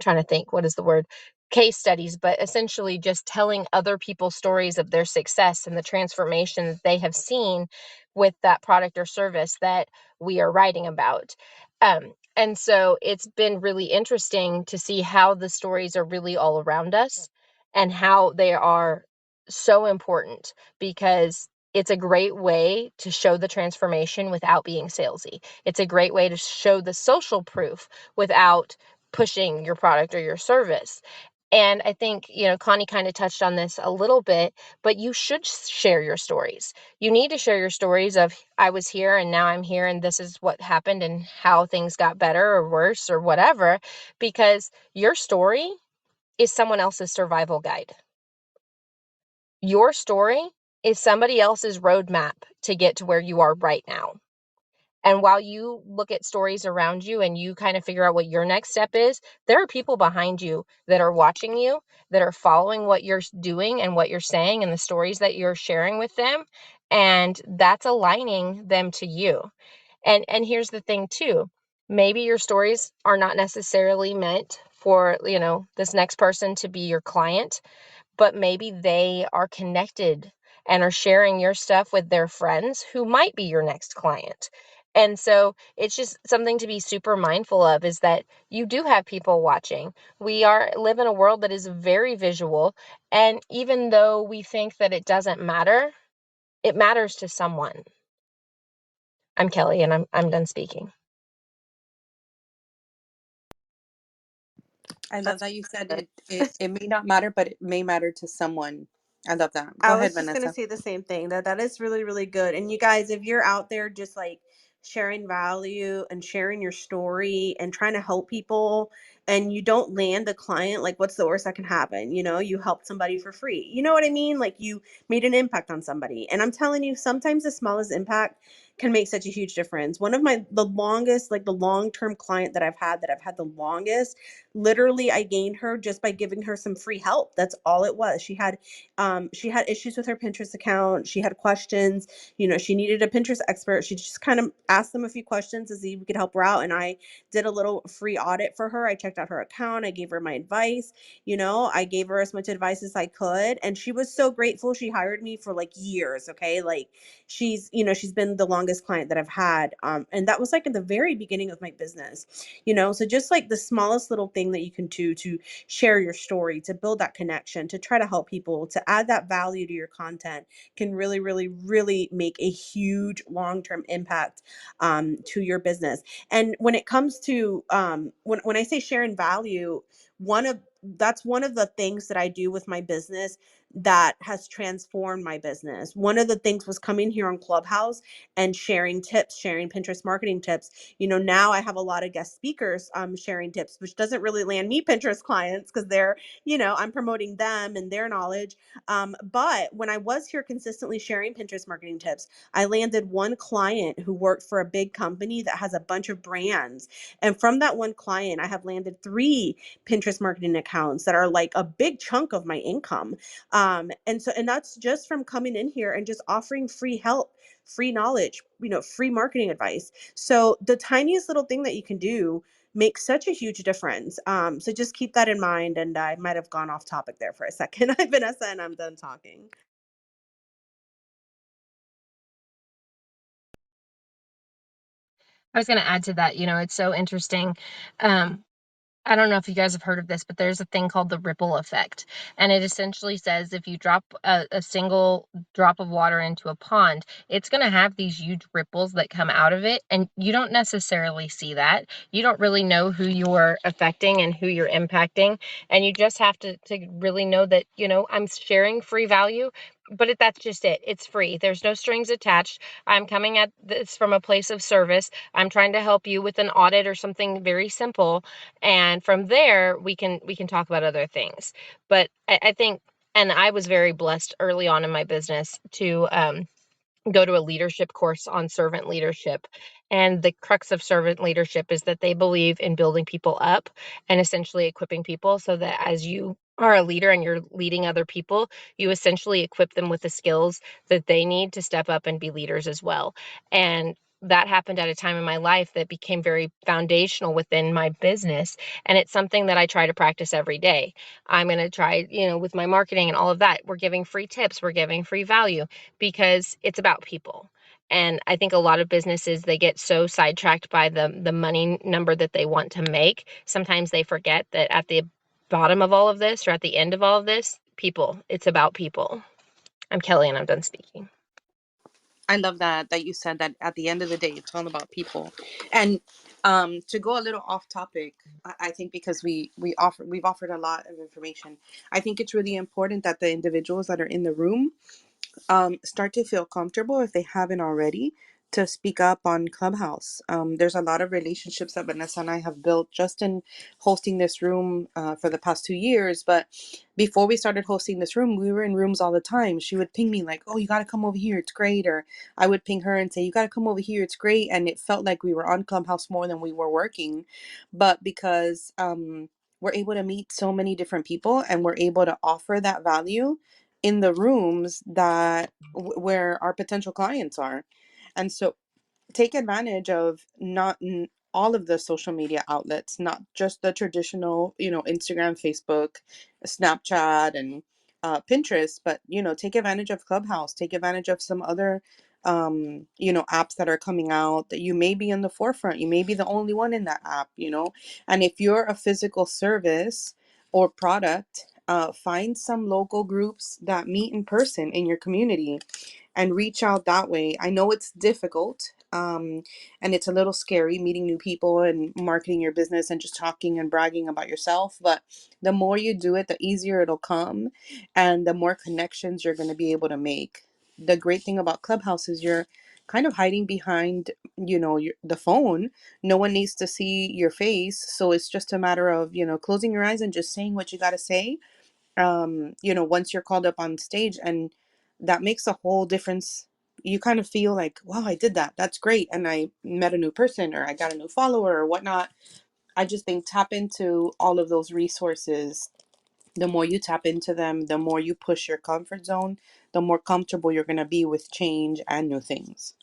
trying to think, what is the word? Case studies, but essentially just telling other people's stories of their success and the transformation that they have seen with that product or service that we are writing about. And so it's been really interesting to see how the stories are really all around us, and how they are so important, because it's a great way to show the transformation without being salesy. It's a great way to show the social proof without pushing your product or your service. And I think, Connie kind of touched on this a little bit, but you should share your stories. You need to share your stories of, I was here and now I'm here and this is what happened and how things got better or worse or whatever, because your story is someone else's survival guide. Your story is somebody else's roadmap to get to where you are right now. And while you look at stories around you and you kind of figure out what your next step is, there are people behind you that are watching you, that are following what you're doing and what you're saying and the stories that you're sharing with them. And that's aligning them to you. And here's the thing too. Maybe your stories are not necessarily meant for, this next person to be your client, but maybe they are connected and are sharing your stuff with their friends who might be your next client. And so it's just something to be super mindful of, is that you do have people watching. We live in a world that is very visual. And even though we think that it doesn't matter, it matters to someone. I'm Kelly, and I'm done speaking. I love That's that you said good. it may not matter, but it may matter to someone. I love that. Go I ahead, was just going to Vanessa. say the same thing, that is really, really good. And you guys, if you're out there just like sharing value and sharing your story and trying to help people, and you don't land a client, like what's the worst that can happen? You helped somebody for free. You know what I mean? Like you made an impact on somebody. And I'm telling you, sometimes the smallest impact can make such a huge difference. One of the longest, like the long-term client that I've had the longest, literally I gained her just by giving her some free help. That's all it was. She had issues with her Pinterest account. She had questions. She needed a Pinterest expert. She just kind of asked them a few questions to see if we could help her out. And I did a little free audit for her. I checked out her account. I gave her my advice. I gave her as much advice as I could. And she was so grateful. She hired me for like years. Okay. Like she's been the longest client that I've had. And that was like in the very beginning of my business, so just like the smallest little thing that you can do to share your story, to build that connection, to try to help people, to add that value to your content can really, really, really make a huge long-term impact to your business. And when it comes to when I say sharing value, that's one of the things that I do with my business that has transformed my business. One of the things was coming here on Clubhouse and sharing tips, sharing Pinterest marketing tips. Now I have a lot of guest speakers sharing tips, which doesn't really land me Pinterest clients because I'm promoting them and their knowledge. But when I was here consistently sharing Pinterest marketing tips, I landed one client who worked for a big company that has a bunch of brands. And from that one client, I have landed 3 Pinterest marketing accounts that are like a big chunk of my income. And that's just from coming in here and just offering free help, free knowledge, free marketing advice. So the tiniest little thing that you can do makes such a huge difference. So just keep that in mind. And I might have gone off topic there for a second. I'm Vanessa, and I'm done talking. I was going to add to that, it's so interesting. I don't know if you guys have heard of this, but there's a thing called the ripple effect. And it essentially says if you drop a single drop of water into a pond, it's going to have these huge ripples that come out of it. And you don't necessarily see that. You don't really know who you're affecting and who you're impacting. And you just have to really know that, I'm sharing free value, but that's just it. It's free. There's no strings attached. I'm coming at this from a place of service. I'm trying to help you with an audit or something very simple, and from there we can talk about other things. But I think, and I was very blessed early on in my business to go to a leadership course on servant leadership. And the crux of servant leadership is that they believe in building people up and essentially equipping people so that as you are a leader and you're leading other people, you essentially equip them with the skills that they need to step up and be leaders as well. And that happened at a time in my life that became very foundational within my business. And it's something that I try to practice every day. I'm going to try, with my marketing and all of that, we're giving free tips, we're giving free value, because it's about people. And I think a lot of businesses, they get so sidetracked by the money number that they want to make. Sometimes they forget that at the bottom of all of this, or at the end of all of this, people. It's about people. I'm Kelly, and I'm done speaking. I love that you said that at the end of the day, it's all about people. And to go a little off topic, I think because we've offered a lot of information, I think it's really important that the individuals that are in the room start to feel comfortable, if they haven't already, to speak up on Clubhouse. There's a lot of relationships that Vanessa and I have built just in hosting this room for the past 2 years. But before we started hosting this room, we were in rooms all the time. She would ping me like, "Oh, you got to come over here. It's great." Or I would ping her and say, "You got to come over here. It's great." And it felt like we were on Clubhouse more than we were working. But because we're able to meet so many different people and we're able to offer that value in the rooms that where our potential clients are. And so take advantage of not all of the social media outlets, not just the traditional, Instagram, Facebook, Snapchat, and Pinterest, but, take advantage of Clubhouse, take advantage of some other, apps that are coming out that you may be in the forefront. You may be the only one in that app. And if you're a physical service or product, find some local groups that meet in person in your community and reach out that way. I know it's difficult, and it's a little scary meeting new people and marketing your business and just talking and bragging about yourself. But the more you do it, the easier it'll come, and the more connections you're going to be able to make. The great thing about Clubhouse is you're kind of hiding behind, the phone. No one needs to see your face. So it's just a matter of, closing your eyes and just saying what you got to say. Once you're called up on stage, and that makes a whole difference. You kind of feel like, wow, I did that. That's great. And I met a new person, or I got a new follower, or whatnot. I just think tap into all of those resources. The more you tap into them, the more you push your comfort zone, the more comfortable you're going to be with change and new things.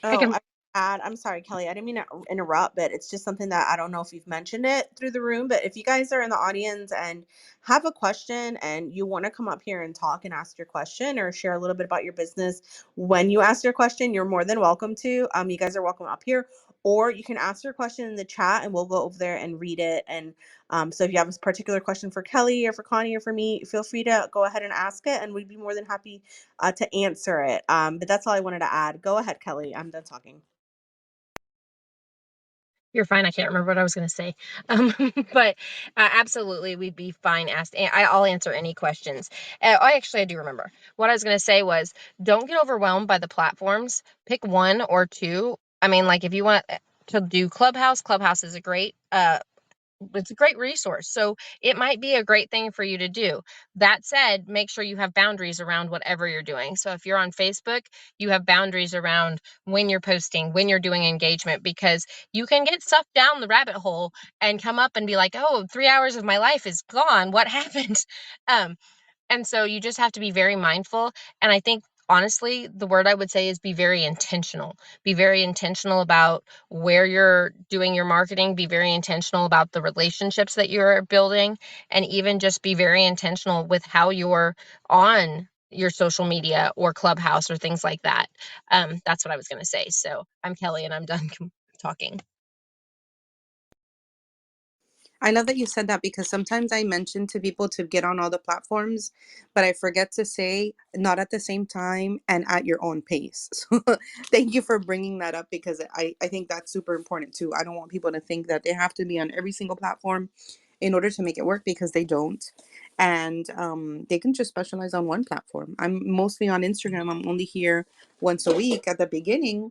Oh, I'm sorry, Kelly. I didn't mean to interrupt, but it's just something that I don't know if you've mentioned it through the room. But if you guys are in the audience and have a question and you want to come up here and talk and ask your question or share a little bit about your business when you ask your question, you're more than welcome to. You guys are welcome up here, or you can ask your question in the chat and we'll go over there and read it. And so if you have a particular question for Kelly or for Connie or for me, feel free to go ahead and ask it, and we'd be more than happy to answer it. But that's all I wanted to add. Go ahead, Kelly. I'm done talking. You're fine. I can't remember what I was going to say. But absolutely, we'd be fine asked. I'll answer any questions. I do remember. What I was going to say was, don't get overwhelmed by the platforms. Pick one or two. I mean, like if you want to do Clubhouse, Clubhouse is a great it's a great resource. So it might be a great thing for you to do. That said, make sure you have boundaries around whatever you're doing. So if you're on Facebook, you have boundaries around when you're posting, when you're doing engagement, because you can get sucked down the rabbit hole and come up and be like, oh, 3 hours of my life is gone. What happened? Um, and so you just have to be very mindful. And I think, honestly, the word I would say is be very intentional. Be very intentional about where you're doing your marketing. Be very intentional about the relationships that you're building. And even just be very intentional with how you're on your social media or Clubhouse or things like that. That's what I was going to say. So I'm Kelly and I'm done talking. I love that you said that, because sometimes I mention to people to get on all the platforms, but I forget to say not at the same time and at your own pace. So thank you for bringing that up, because I think that's super important too. I don't want people to think that they have to be on every single platform in order to make it work, because they don't. And they can just specialize on one platform. I'm mostly on Instagram. I'm only here once a week. At the beginning,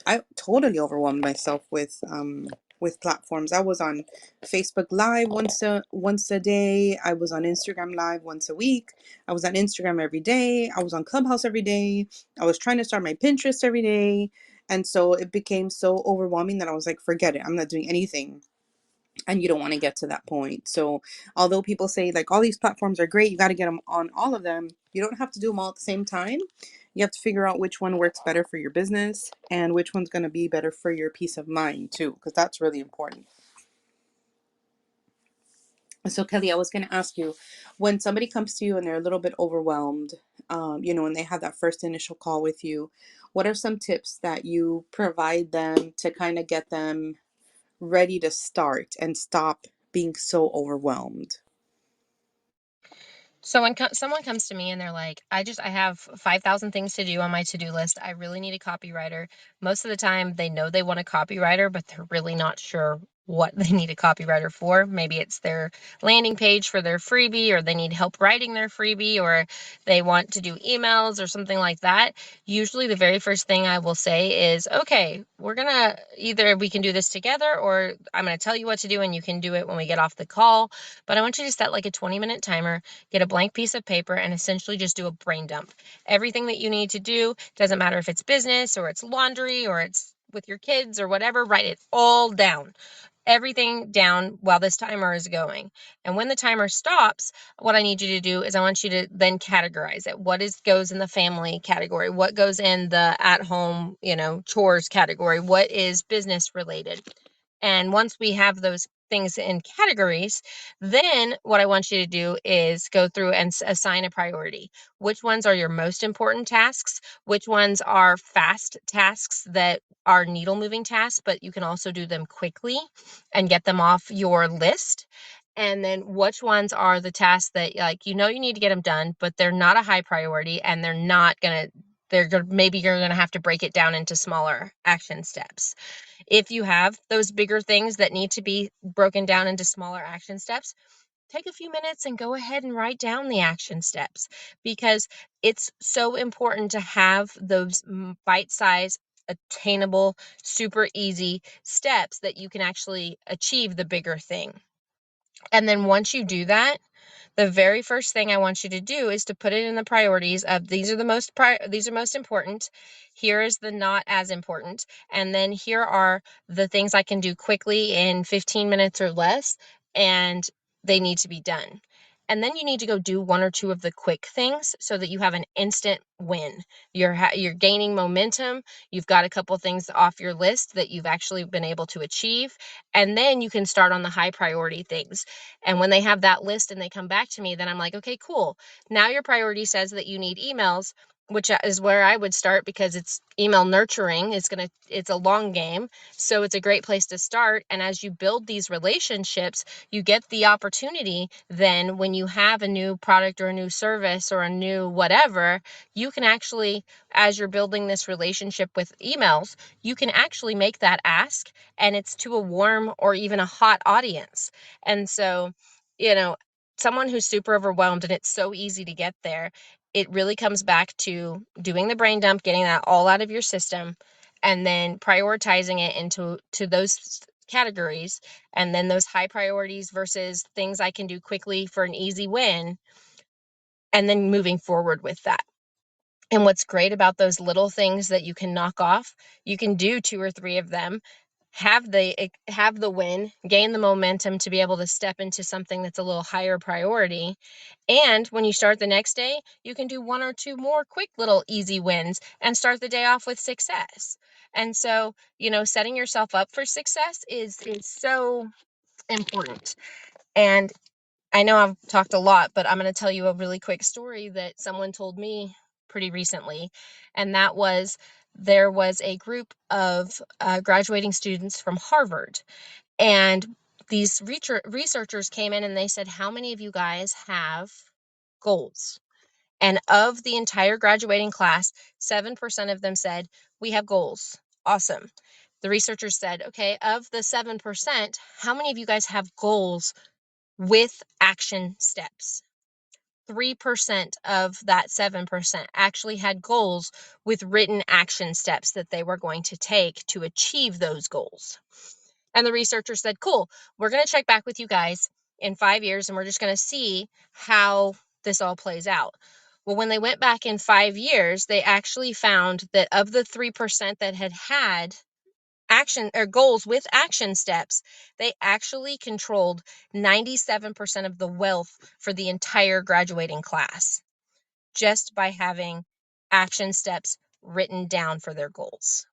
I totally overwhelmed myself with platforms. I was on Facebook Live once a day. I was on Instagram Live once a week. I was on Instagram every day. I was on Clubhouse every day. I was trying to start my Pinterest every day. And so it became so overwhelming that I was like, forget it. I'm not doing anything. And you don't want to get to that point. So although people say like all these platforms are great, you got to get them on all of them, you don't have to do them all at the same time. You have to figure out which one works better for your business and which one's going to be better for your peace of mind too, because that's really important. So Kelly, I was going to ask you, when somebody comes to you and they're a little bit overwhelmed, when they have that first initial call with you, what are some tips that you provide them to kind of get them ready to start and stop being so overwhelmed? So when someone comes to me and they're like, I have 5,000 things to do on my to-do list. I really need a copywriter. Most of the time they know they want a copywriter, but they're really not sure what they need a copywriter for. Maybe it's their landing page for their freebie, or they need help writing their freebie, or they want to do emails or something like that. Usually the very first thing I will say is, okay, either we can do this together, or I'm going to tell you what to do and you can do it when we get off the call. But I want you to set like a 20-minute timer, get a blank piece of paper, and essentially just do a brain dump. Everything that you need to do, doesn't matter if it's business or it's laundry or it's with your kids or whatever, write it all down. Everything down while this timer is going. And when the timer stops, what I need you to do is I want you to then categorize it. What goes in the family category? What goes in the at home, chores category? What is business related? And once we have those things in categories, then what I want you to do is go through and assign a priority. Which ones are your most important tasks? Which ones are fast tasks that are needle moving tasks, but you can also do them quickly and get them off your list? And then which ones are the tasks that you need to get them done, but they're not a high priority and maybe you're going to have to break it down into smaller action steps. If you have those bigger things that need to be broken down into smaller action steps, take a few minutes and go ahead and write down the action steps, because it's so important to have those bite-sized, attainable, super easy steps that you can actually achieve the bigger thing. And then once you do that, the very first thing I want you to do is to put it in the priorities of these are most important. Here is the not as important. And then here are the things I can do quickly in 15 minutes or less, and they need to be done. And then you need to go do one or two of the quick things so that you have an instant win. You're gaining momentum. You've got a couple things off your list that you've actually been able to achieve. And then you can start on the high priority things. And when they have that list and they come back to me, then I'm like, okay, cool. Now your priority says that you need emails, which is where I would start, because it's email nurturing. It's a long game. So it's a great place to start. And as you build these relationships, you get the opportunity then when you have a new product or a new service or a new whatever, you can actually, as you're building this relationship with emails, you can actually make that ask, and it's to a warm or even a hot audience. And so, someone who's super overwhelmed, and it's so easy to get there, it really comes back to doing the brain dump, getting that all out of your system, and then prioritizing it into those categories, and then those high priorities versus things I can do quickly for an easy win, and then moving forward with that. And what's great about those little things that you can knock off, you can do 2 or 3 of them, have the win, gain the momentum to be able to step into something that's a little higher priority. And when you start the next day, you can do 1 or 2 more quick little easy wins and start the day off with success. And so, setting yourself up for success is so important. And I know I've talked a lot, but I'm going to tell you a really quick story that someone told me pretty recently. And that was, there was a group of graduating students from Harvard. And these researchers came in and they said, how many of you guys have goals? And of the entire graduating class, 7% of them said, we have goals. Awesome. The researchers said, okay, of the 7%, how many of you guys have goals with action steps? 3% of that 7% actually had goals with written action steps that they were going to take to achieve those goals. And the researcher said, cool, we're going to check back with you guys in 5 years, and we're just going to see how this all plays out. Well, when they went back in 5 years, they actually found that of the 3% that had action or goals with action steps, they actually controlled 97% of the wealth for the entire graduating class just by having action steps written down for their goals.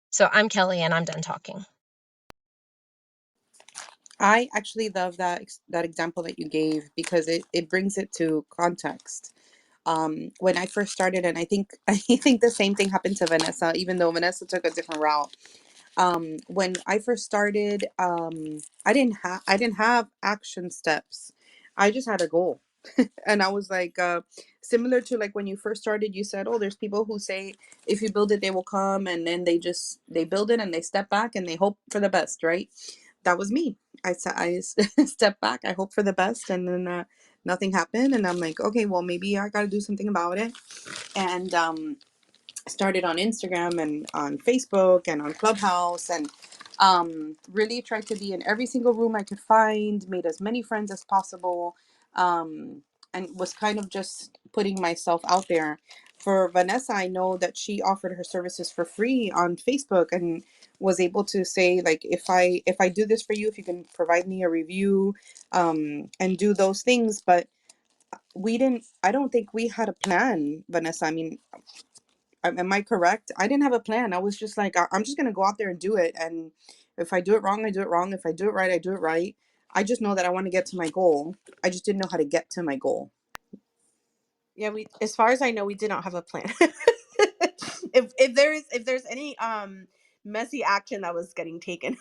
So I'm Kelly, and I'm done talking. I actually love that example that you gave, because it brings it to context. When I first started, and I think I think the same thing happened to Vanessa, even though Vanessa took a different route. When I first started, I didn't have action steps. I just had a goal. And I was like, similar to like when you first started, you said, oh, there's people who say if you build it they will come, and then they build it and they step back and they hope for the best, right? That was me. I stepped back, I hope for the best, and then nothing happened, and I'm like, okay, well, maybe I got to do something about it. And started on Instagram and on Facebook and on Clubhouse, and really tried to be in every single room I could find, made as many friends as possible, and was kind of just putting myself out there. For Vanessa, I know that she offered her services for free on Facebook, and was able to say, like, if I do this for you, if you can provide me a review, and do those things. But I don't think we had a plan, Vanessa. I mean, am I correct? I didn't have a plan. I was just like, I'm just gonna go out there and do it. And if I do it wrong, I do it wrong. If I do it right, I do it right. I just know that I want to get to my goal. I just didn't know how to get to my goal. Yeah, as far as I know, we did not have a plan. if there's any messy action that was getting taken,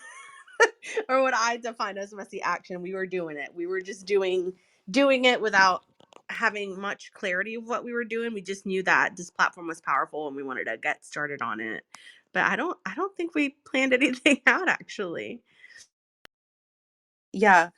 or what I define as messy action, we were doing it. We were just doing it without having much clarity of what we were doing. We just knew that this platform was powerful and we wanted to get started on it. But I don't think we planned anything out, actually. Yeah.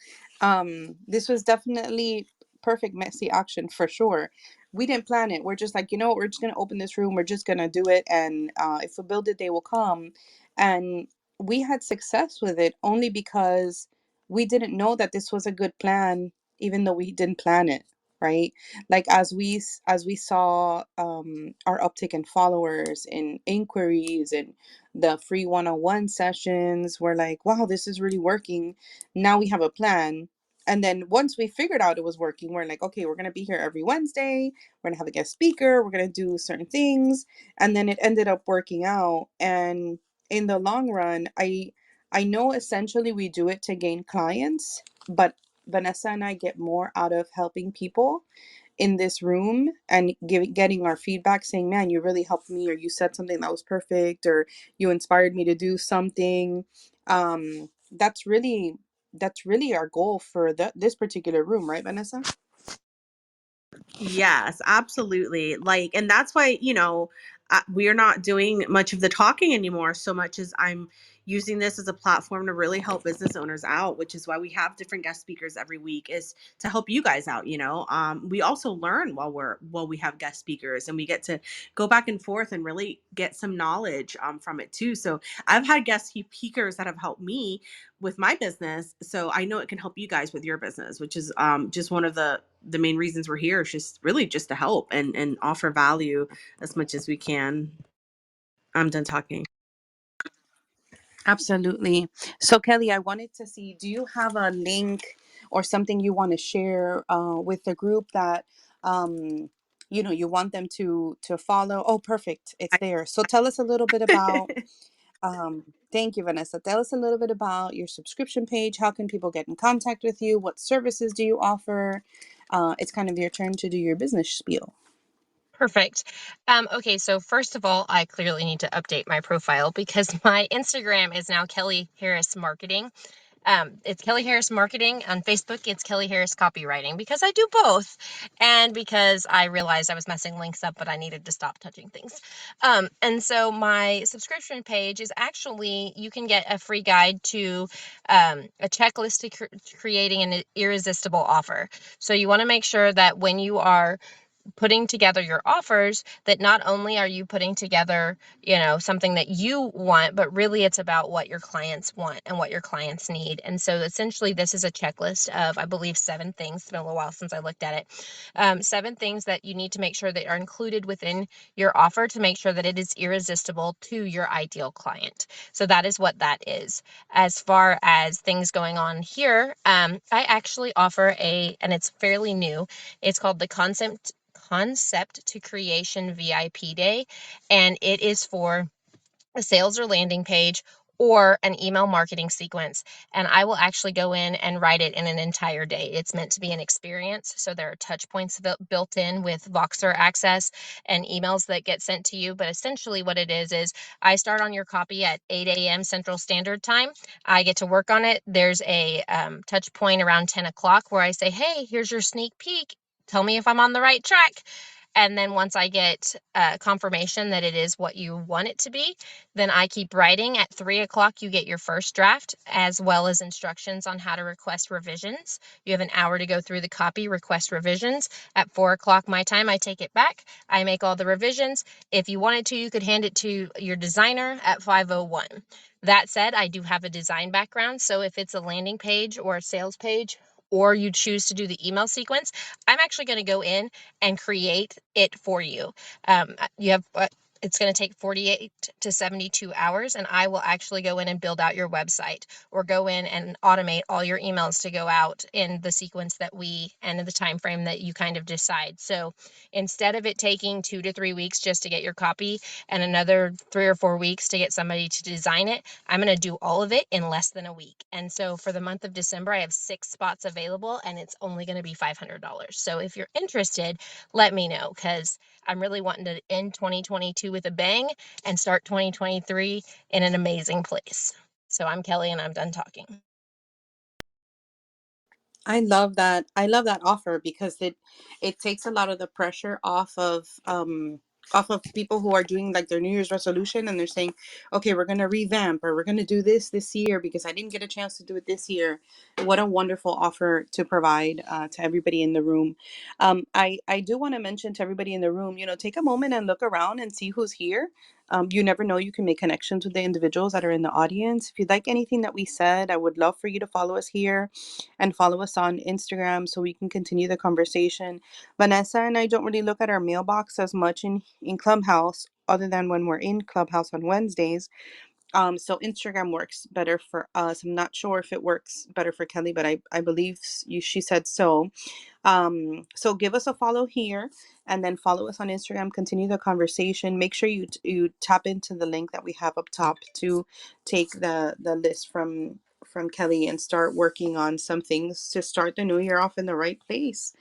This was definitely perfect messy action for sure. We didn't plan it. We're just like, you know what, we're just gonna open this room, we're just gonna do it, and if we build it, they will come. And we had success with it only because we didn't know that this was a good plan, even though we didn't plan it, right? Like as we saw our uptick in followers, in inquiries, and the free one-on-one sessions, we're like, wow, this is really working. Now we have a plan. And then once we figured out it was working, we're like, okay, we're going to be here every Wednesday. We're going to have a guest speaker. We're going to do certain things. And then it ended up working out. And in the long run, I know essentially we do it to gain clients, but Vanessa and I get more out of helping people in this room and getting our feedback saying, man, you really helped me, or you said something that was perfect, or you inspired me to do something. That's really our goal for this particular room, right, Vanessa? Yes, absolutely. Like, and that's why, we're not doing much of the talking anymore, so much as I'm using this as a platform to really help business owners out, which is why we have different guest speakers every week, is to help you guys out. We also learn while we have guest speakers, and we get to go back and forth and really get some knowledge from it too. So I've had guest speakers that have helped me with my business, so I know it can help you guys with your business, which is just one of the main reasons we're here, is just really just to help and offer value as much as we can. I'm done talking. Absolutely. So, Kelly, I wanted to see, do you have a link or something you want to share with the group that you want them to follow? Oh, perfect. It's there. So tell us a little bit about thank you, Vanessa. Tell us a little bit about your subscription page. How can people get in contact with you? What services do you offer? It's kind of your turn to do your business spiel. Perfect. Okay, so first of all, I clearly need to update my profile because my Instagram is now Kelly Harris Marketing. It's Kelly Harris Marketing. On Facebook, it's Kelly Harris Copywriting, because I do both, and because I realized I was messing links up, but I needed to stop touching things. And so my subscription page is actually, you can get a free guide to a checklist to creating an irresistible offer. So you want to make sure that when you are putting together your offers, that not only are you putting together, something that you want, but really it's about what your clients want and what your clients need. And so essentially this is a checklist of, I believe, 7 things. It's been a little while since I looked at it. 7 things that you need to make sure that are included within your offer to make sure that it is irresistible to your ideal client. So that is what that is. As far as things going on here, I actually offer and it's fairly new. It's called the Concept to Creation VIP Day, and it is for a sales or landing page or an email marketing sequence. And I will actually go in and write it in an entire day. It's meant to be an experience. So there are touch points built in with Voxer access and emails that get sent to you. But essentially what it is I start on your copy at 8 a.m. Central Standard Time. I get to work on it. There's a touch point around 10 o'clock where I say, hey, here's your sneak peek. Tell me if I'm on the right track. And then once I get confirmation that it is what you want it to be, then I keep writing. At 3 o'clock, you get your first draft, as well as instructions on how to request revisions. You have an hour to go through the copy, request revisions. At 4 o'clock my time, I take it back. I make all the revisions. If you wanted to, you could hand it to your designer at 5:01. That said, I do have a design background, so if it's a landing page or a sales page, or you choose to do the email sequence, I'm actually going to go in and create it for you. You have it's going to take 48 to 72 hours, and I will actually go in and build out your website, or go in and automate all your emails to go out in the sequence that and in the time frame that you kind of decide. So instead of it taking 2 to 3 weeks just to get your copy and another 3 or 4 weeks to get somebody to design it, I'm going to do all of it in less than a week. And so for the month of December, I have 6 spots available, and it's only going to be $500. So if you're interested, let me know, because I'm really wanting to end 2022 with a bang and start 2023 in an amazing place. So I'm Kelly, and I'm done talking. I love that. I love that offer because it takes a lot of the pressure off of off of people who are doing like their New Year's resolution, and they're saying, okay, we're going to revamp, or we're going to do this year because I didn't get a chance to do it this year. What a wonderful offer to provide to everybody in the room. I do want to mention to everybody in the room, take a moment and look around and see who's here. You never know, you can make connections with the individuals that are in the audience. If you'd like anything that we said, I would love for you to follow us here and follow us on Instagram so we can continue the conversation. Vanessa and I don't really look at our mailbox as much in Clubhouse, other than when we're in Clubhouse on Wednesdays. So Instagram works better for us. I'm not sure if it works better for Kelly, but I believe she said so. So give us a follow here, and then follow us on Instagram. Continue the conversation. Make sure you tap into the link that we have up top to take the list from Kelly and start working on some things to start the new year off in the right place.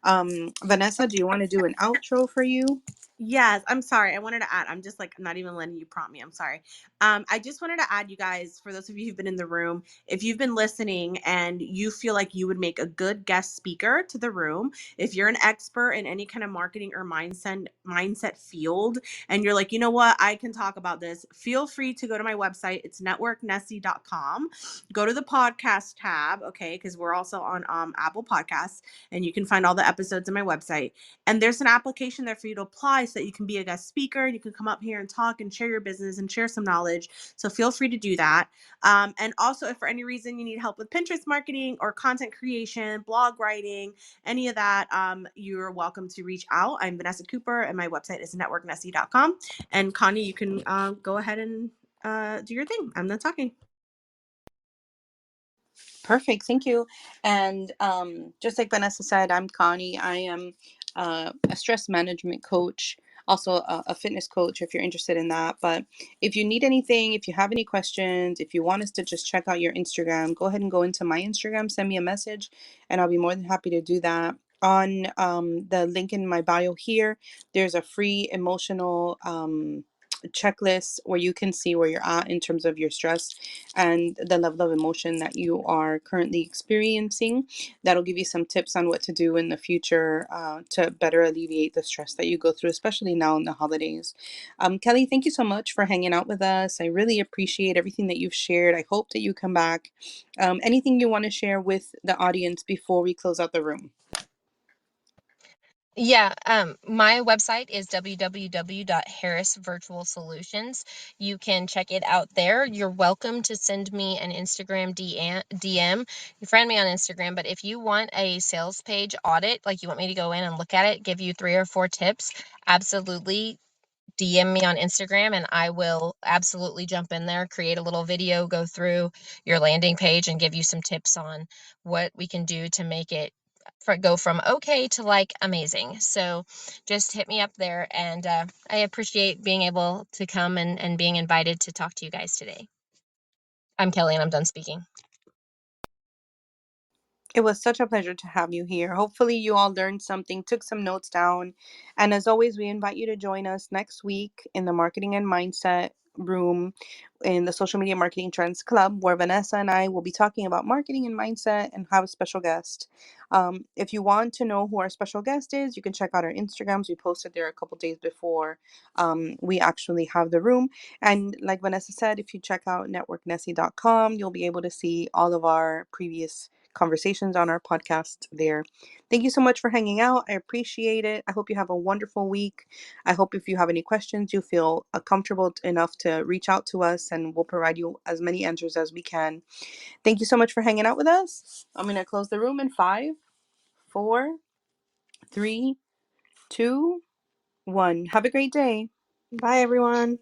Vanessa, do you want to do an outro for you? Yes, I'm sorry. I wanted to add, I'm just like not even letting you prompt me. I'm sorry. I just wanted to add, you guys, for those of you who've been in the room, if you've been listening and you feel like you would make a good guest speaker to the room, if you're an expert in any kind of marketing or mindset field, and you're like, you know what, I can talk about this, feel free to go to my website. It's networknessie.com. Go to the podcast tab, okay, because we're also on Apple Podcasts, and you can find all the episodes on my website. And there's an application there for you to apply so that you can be a guest speaker. You can come up here and talk and share your business and share some knowledge. So feel free to do that. And also, if for any reason you need help with Pinterest marketing or content creation, blog writing, any of that, you're welcome to reach out. I'm Vanessa Cooper, and my website is networknessie.com. And Connie, you can go ahead and do your thing. I'm not talking. Perfect. Thank you. And just like Vanessa said, I'm Connie. I am a stress management coach, also a fitness coach if you're interested in that. But if you need anything, if you have any questions, if you want us to just check out your Instagram, go ahead and go into my Instagram, send me a message, and I'll be more than happy to do that. On the link in my bio here, there's a free emotional checklist where you can see where you're at in terms of your stress and the level of emotion that you are currently experiencing. That'll give you some tips on what to do in the future to better alleviate the stress that you go through, especially now in the holidays. Kelly, thank you so much for hanging out with us. I really appreciate everything that you've shared. I hope that you come back. Anything you want to share with the audience before we close out the room? Yeah, my website is www.harrisvirtualsolutions. You can check it out there. You're welcome to send me an Instagram DM. You friend me on Instagram, but if you want a sales page audit, like you want me to go in and look at it, give you 3 or 4 tips, absolutely DM me on Instagram and I will absolutely jump in there, create a little video, go through your landing page and give you some tips on what we can do to make it go from okay to like amazing. So just hit me up there, and I appreciate being able to come and being invited to talk to you guys today. I'm Kelly and I'm done speaking. It was such a pleasure to have you here. Hopefully, you all learned something, took some notes down. And as always, we invite you to join us next week in the Marketing and Mindset room in the Social Media Marketing Trends Club, where Vanessa and I will be talking about marketing and mindset and have a special guest. If you want to know who our special guest is, you can check out our Instagrams. We posted there a couple days before we actually have the room. And like Vanessa said, if you check out networknessie.com, you'll be able to see all of our previous conversations on our podcast there. Thank you so much for hanging out. I appreciate it. I hope you have a wonderful week. I hope if you have any questions, you feel comfortable enough to reach out to us, and we'll provide you as many answers as we can. Thank you so much for hanging out with us. I'm going to close the room in 5, 4, 3, 2, 1. Have a great day. Bye, everyone.